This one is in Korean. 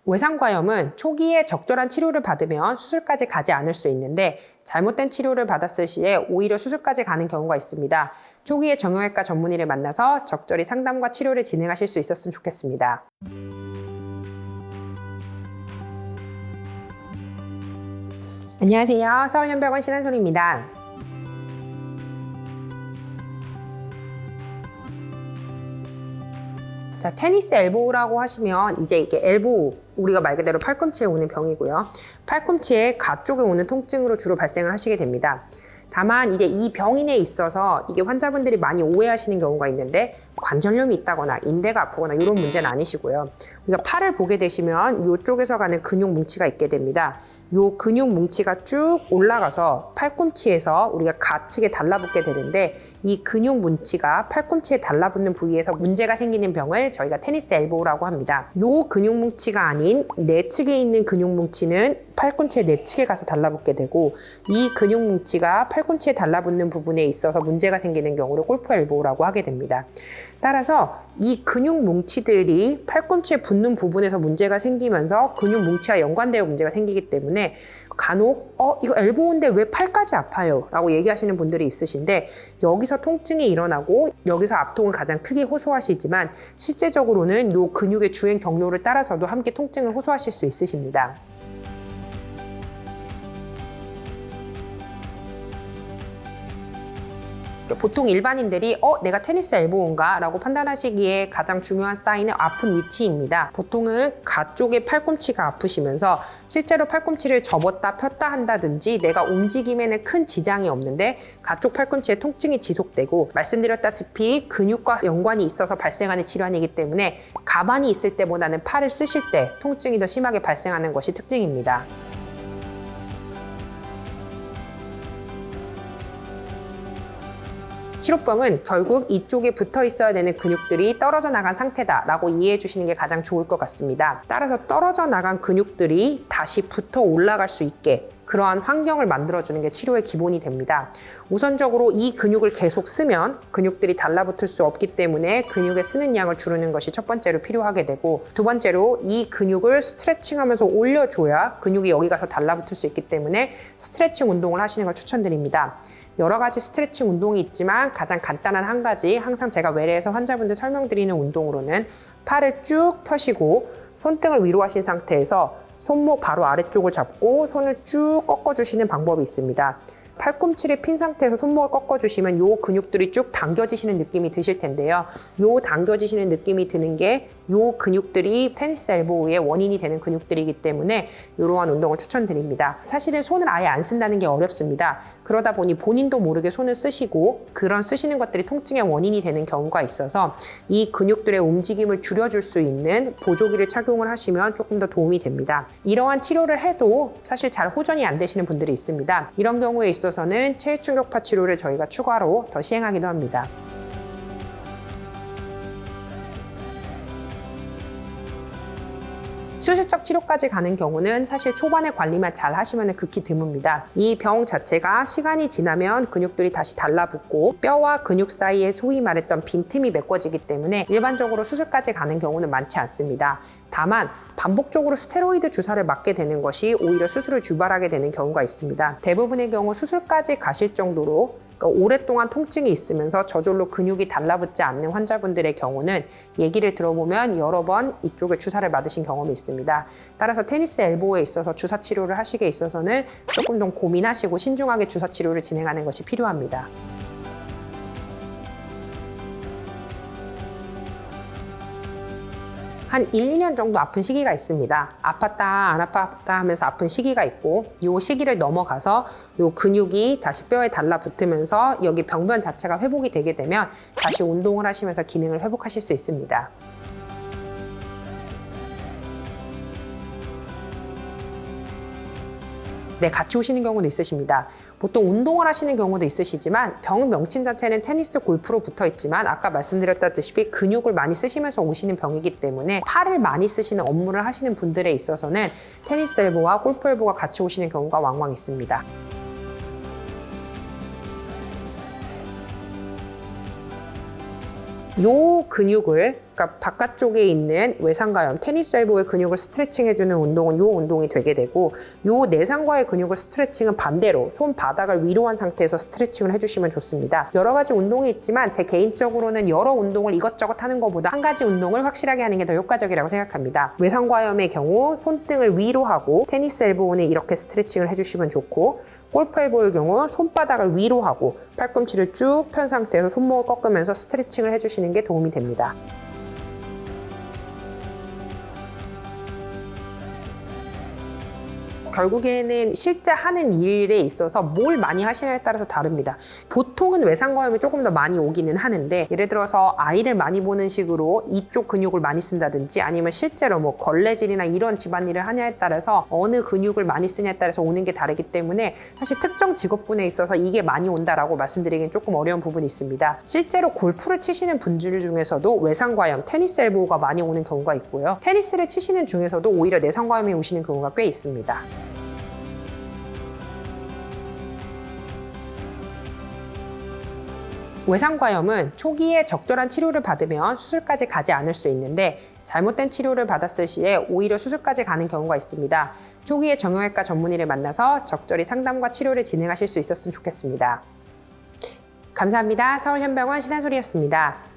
외상과염은 초기에 적절한 치료를 받으면 수술까지 가지 않을 수 있는데 잘못된 치료를 받았을 시에 오히려 수술까지 가는 경우가 있습니다. 초기에 정형외과 전문의를 만나서 적절히 상담과 치료를 진행하실 수 있었으면 좋겠습니다. 안녕하세요. 서울현병원 신한솔입니다. 자, 테니스 엘보우라고 하시면 이제 이게 엘보우, 우리가 말 그대로 팔꿈치에 오는 병이고요. 팔꿈치의 가쪽에 오는 통증으로 주로 발생을 하시게 됩니다. 다만 이제 이 병인에 있어서 이게 환자분들이 많이 오해하시는 경우가 있는데 관절염이 있다거나 인대가 아프거나 이런 문제는 아니시고요. 우리가 팔을 보게 되시면 이쪽에서 가는 근육 뭉치가 있게 됩니다. 요 근육 뭉치가 쭉 올라가서 팔꿈치에서 우리가 가측에 달라붙게 되는데 이 근육 뭉치가 팔꿈치에 달라붙는 부위에서 문제가 생기는 병을 저희가 테니스 엘보우라고 합니다. 요 근육 뭉치가 아닌 내측에 있는 근육 뭉치는 팔꿈치의 내측에 가서 달라붙게 되고 이 근육 뭉치가 팔꿈치에 달라붙는 부분에 있어서 문제가 생기는 경우를 골프 엘보우라고 하게 됩니다. 따라서 이 근육 뭉치들이 팔꿈치에 붙는 부분에서 문제가 생기면서 근육 뭉치와 연관되어 문제가 생기기 때문에 간혹 이거 엘보우인데 왜 팔까지 아파요? 라고 얘기하시는 분들이 있으신데 여기서 통증이 일어나고 여기서 압통을 가장 크게 호소하시지만 실제적으로는 이 근육의 주행 경로를 따라서도 함께 통증을 호소하실 수 있으십니다. 보통 일반인들이 내가 테니스 엘보우인가? 라고 판단하시기에 가장 중요한 사인은 아픈 위치입니다. 보통은 가쪽의 팔꿈치가 아프시면서 실제로 팔꿈치를 접었다 폈다 한다든지 내가 움직임에는 큰 지장이 없는데 가쪽 팔꿈치에 통증이 지속되고 말씀드렸다시피 근육과 연관이 있어서 발생하는 질환이기 때문에 가만히 있을 때보다는 팔을 쓰실 때 통증이 더 심하게 발생하는 것이 특징입니다. 치료법은 결국 이쪽에 붙어 있어야 되는 근육들이 떨어져 나간 상태다라고 이해해 주시는 게 가장 좋을 것 같습니다. 따라서 떨어져 나간 근육들이 다시 붙어 올라갈 수 있게 그러한 환경을 만들어주는 게 치료의 기본이 됩니다. 우선적으로 이 근육을 계속 쓰면 근육들이 달라붙을 수 없기 때문에 근육에 쓰는 양을 줄이는 것이 첫 번째로 필요하게 되고 두 번째로 이 근육을 스트레칭하면서 올려줘야 근육이 여기 가서 달라붙을 수 있기 때문에 스트레칭 운동을 하시는 걸 추천드립니다. 여러 가지 스트레칭 운동이 있지만 가장 간단한 한 가지 항상 제가 외래에서 환자분들 설명드리는 운동으로는 팔을 쭉 펴시고 손등을 위로 하신 상태에서 손목 바로 아래쪽을 잡고 손을 쭉 꺾어주시는 방법이 있습니다. 팔꿈치를 핀 상태에서 손목을 꺾어주시면 요 근육들이 쭉 당겨지시는 느낌이 드실 텐데요. 요 당겨지시는 느낌이 드는 게 요 근육들이 테니스 엘보우의 원인이 되는 근육들이기 때문에 이러한 운동을 추천드립니다. 사실은 손을 아예 안 쓴다는 게 어렵습니다. 그러다 보니 본인도 모르게 손을 쓰시고 그런 쓰시는 것들이 통증의 원인이 되는 경우가 있어서 이 근육들의 움직임을 줄여줄 수 있는 보조기를 착용을 하시면 조금 더 도움이 됩니다. 이러한 치료를 해도 사실 잘 호전이 안 되시는 분들이 있습니다. 이런 경우에 있어서는 체외충격파 치료를 저희가 추가로 더 시행하기도 합니다. 수술적 치료까지 가는 경우는 사실 초반에 관리만 잘 하시면 극히 드뭅니다. 이 병 자체가 시간이 지나면 근육들이 다시 달라붙고 뼈와 근육 사이에 소위 말했던 빈틈이 메꿔지기 때문에 일반적으로 수술까지 가는 경우는 많지 않습니다. 다만 반복적으로 스테로이드 주사를 맞게 되는 것이 오히려 수술을 유발하게 되는 경우가 있습니다. 대부분의 경우 수술까지 가실 정도로 오랫동안 통증이 있으면서 저절로 근육이 달라붙지 않는 환자분들의 경우는 얘기를 들어보면 여러 번 이쪽에 주사를 맞으신 경험이 있습니다. 따라서 테니스 엘보우에 있어서 주사 치료를 하시기에 있어서는 조금 더 고민하시고 신중하게 주사 치료를 진행하는 것이 필요합니다. 한 1, 2년 정도 아픈 시기가 있습니다. 아팠다 안 아팠다 하면서 아픈 시기가 있고 이 시기를 넘어가서 이 근육이 다시 뼈에 달라붙으면서 여기 병변 자체가 회복이 되게 되면 다시 운동을 하시면서 기능을 회복하실 수 있습니다. 네, 같이 오시는 경우도 있으십니다. 보통 운동을 하시는 경우도 있으시지만 병 명칭 자체는 테니스 골프로 붙어 있지만 아까 말씀드렸다시피 근육을 많이 쓰시면서 오시는 병이기 때문에 팔을 많이 쓰시는 업무를 하시는 분들에 있어서는 테니스 엘보와 골프 엘보가 같이 오시는 경우가 왕왕 있습니다. 요 근육을, 그러니까 바깥쪽에 있는 외상과염, 테니스 엘보의 근육을 스트레칭해주는 운동은 요 운동이 되게 되고, 요 내상과의 근육을 스트레칭은 반대로 손바닥을 위로 한 상태에서 스트레칭을 해주시면 좋습니다. 여러 가지 운동이 있지만 제 개인적으로는 여러 운동을 이것저것 하는 것보다 한 가지 운동을 확실하게 하는 게 더 효과적이라고 생각합니다. 외상과염의 경우 손등을 위로 하고, 테니스 엘보는 이렇게 스트레칭을 해주시면 좋고, 골프 엘보의 경우 손바닥을 위로 하고 팔꿈치를 쭉 편 상태에서 손목을 꺾으면서 스트레칭을 해주시는 게 도움이 됩니다. 결국에는 실제 하는 일에 있어서 뭘 많이 하시냐에 따라서 다릅니다. 보통은 외상과염이 조금 더 많이 오기는 하는데, 예를 들어서 아이를 많이 보는 식으로 이쪽 근육을 많이 쓴다든지, 아니면 실제로 뭐 걸레질이나 이런 집안일을 하냐에 따라서 어느 근육을 많이 쓰냐에 따라서 오는 게 다르기 때문에 사실 특정 직업군에 있어서 이게 많이 온다라고 말씀드리기는 조금 어려운 부분이 있습니다. 실제로 골프를 치시는 분들 중에서도 외상과염, 테니스 엘보가 많이 오는 경우가 있고요. 테니스를 치시는 중에서도 오히려 내상과염이 오시는 경우가 꽤 있습니다. 외상과염은 초기에 적절한 치료를 받으면 수술까지 가지 않을 수 있는데, 잘못된 치료를 받았을 시에 오히려 수술까지 가는 경우가 있습니다. 초기에 정형외과 전문의를 만나서 적절히 상담과 치료를 진행하실 수 있었으면 좋겠습니다. 감사합니다. 서울현병원 신한솔이었습니다.